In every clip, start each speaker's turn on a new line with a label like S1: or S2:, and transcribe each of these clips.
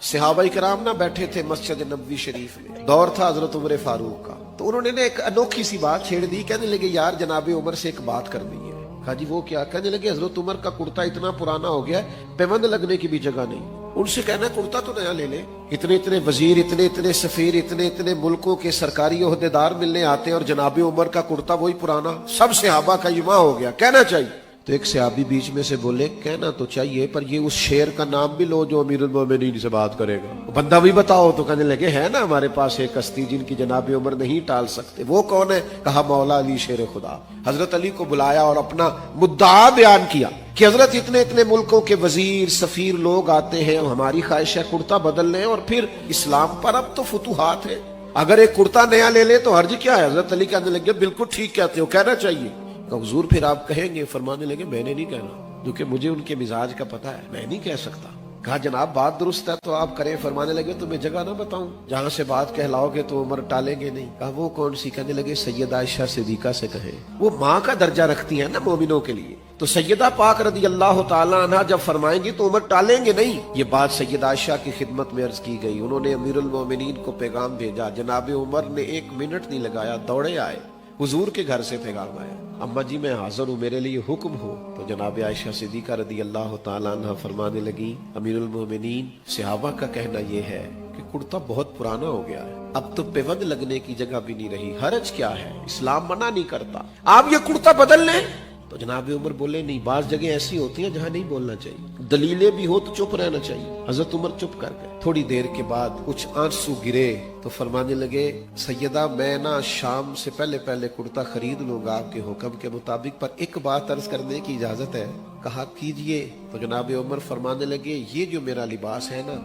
S1: صحابہ کرام نہ بیٹھے تھے مسجد نبوی شریف میں، دور تھا حضرت عمر فاروق کا، تو انہوں نے ایک انوکھی سی بات چھیڑ دی، کہنے لگے یار جناب عمر سے ایک بات کرنی ہے۔ کہا جی وہ کیا؟ کہنے لگے حضرت عمر کا کرتا اتنا پرانا ہو گیا ہے، پیوند لگنے کی بھی جگہ نہیں۔ ان سے کہنا کرتا تو نیا لے لے، اتنے اتنے وزیر، اتنے اتنے سفیر، اتنے اتنے ملکوں کے سرکاری عہدیدار ملنے آتے ہیں، اور جناب عمر کا کرتا وہی پرانا، سب صحابہ کا یما ہو گیا، کہنا چاہیے۔ تو ایک صحابی بیچ میں سے بولے کہنا تو چاہیے، پر یہ اس شیر کا نام بھی لو جو امیر المومنین سے بات کرے گا، بندہ بھی بتاؤ۔ تو کہنے لگے ہے نا ہمارے پاس ایک ہستی جن کی جناب عمر نہیں ٹال سکتے، وہ کون ہے؟ کہا مولا علی شیر خدا۔ حضرت علی کو بلایا اور اپنا مدعا بیان کیا کہ حضرت اتنے اتنے ملکوں کے وزیر سفیر لوگ آتے ہیں، ہماری خواہش ہے کرتا بدل لیں، اور پھر اسلام پر اب تو فتوحات ہے، اگر ایک کرتا نیا لے لے تو حرج کیا ہے؟ حضرت علی کہنے لگے بالکل ٹھیک کہتے ہو، کہنا چاہیے۔ کہ حضور پھر آپ کہیں گے؟ فرمانے لگے میں نے نہیں کہنا، کیونکہ مجھے ان کے مزاج کا پتہ ہے، میں نہیں کہہ سکتا۔ کہا جناب بات درست ہے تو آپ کریں۔ فرمانے لگے تمہیں جگہ نہ بتاؤں جہاں سے بات کہلاؤ گے تو عمر ٹالیں گے نہیں؟ کہا وہ کون سی؟ کہنے لگے سیدہ عائشہ صدیقہ سے کہیں، وہ ماں کا درجہ رکھتی ہیں نا مومنوں کے لیے، تو سیدہ پاک رضی اللہ تعالیٰ عنہ جب فرمائیں گی تو عمر ٹالیں گے نہیں۔ یہ بات سیدہ عائشہ کی خدمت میں عرض کی گئی، انہوں نے امیر المومنین کو پیغام بھیجا، جناب عمر نے 1 منٹ نہیں لگایا، دوڑے آئے، حضور کے گھر سے پیغام آیا، اما جی میں حاضر ہوں، میرے لیے حکم ہو۔ تو جناب عائشہ صدیقہ رضی اللہ تعالیٰ عنہ فرمانے لگی امیر المومنین صحابہ کا کہنا یہ ہے کہ کرتا بہت پرانا ہو گیا ہے، اب تو پیوند لگنے کی جگہ بھی نہیں رہی، حرج کیا ہے، اسلام منع نہیں کرتا، آپ یہ کرتا بدل لیں۔ تو جناب عمر بولے نہیں، بعض جگہ ایسی ہوتی ہیں جہاں نہیں بولنا چاہیے، دلیلیں بھی ہو تو چپ رہنا چاہیے۔ حضرت عمر چپ کر گئے۔ تھوڑی دیر کے بعد کچھ آنسو گرے تو فرمانے لگے سیدہ میں نا شام سے پہلے کرتا خرید لوں گا آپ کے حکم کے مطابق، پر ایک بات عرض کرنے کی اجازت ہے؟ کہا کیجئے۔ تو جناب عمر فرمانے لگے یہ جو میرا لباس ہے نا،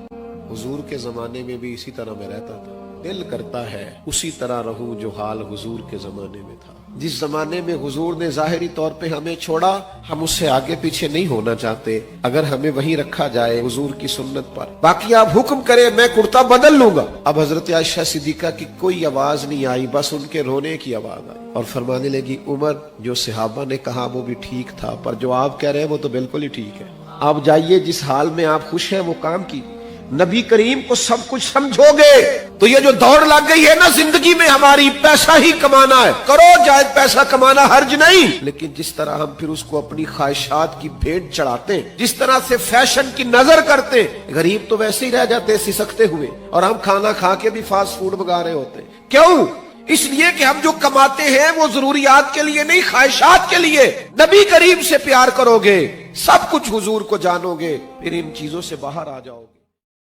S1: حضور کے زمانے میں بھی اسی طرح میں رہتا تھا، دل کرتا ہے اسی طرح رہوں جو حال حضور کے زمانے میں تھا۔ جس زمانے میں حضور نے ظاہری طور پہ ہمیں چھوڑا، ہم اس سے آگے پیچھے نہیں ہونا چاہتے، اگر ہمیں وہیں رکھا جائے حضور کی سنت پر، باقی آپ حکم کریں میں کرتا بدل لوں گا۔ اب حضرت عائشہ صدیقہ کی کوئی آواز نہیں آئی، بس ان کے رونے کی آواز آئی، اور فرمانے لگی عمر جو صحابہ نے کہا وہ بھی ٹھیک تھا، پر جو آپ کہہ رہے ہیں وہ تو بالکل ہی ٹھیک ہے، آپ جائیے جس حال میں آپ خوش ہیں وہ کام کی، نبی کریم کو سب کچھ سمجھو گے تو یہ جو دوڑ لگ گئی ہے نا زندگی میں ہماری، پیسہ ہی کمانا ہے، کرو جائز پیسہ کمانا حرج نہیں، لیکن جس طرح ہم پھر اس کو اپنی خواہشات کی بھیٹ چڑھاتے ہیں، جس طرح سے فیشن کی نظر کرتے ہیں، غریب تو ویسے ہی رہ جاتے سسکتے ہوئے، اور ہم کھانا کھا کے بھی فاسٹ فوڈ منگا رہے ہوتے ہیں۔ کیوں؟ اس لیے کہ ہم جو کماتے ہیں وہ ضروریات کے لیے نہیں، خواہشات کے لیے۔ نبی کریم سے پیار کرو گے، سب کچھ حضور کو جانو گے، پھر ان چیزوں سے باہر آ جاؤ گے۔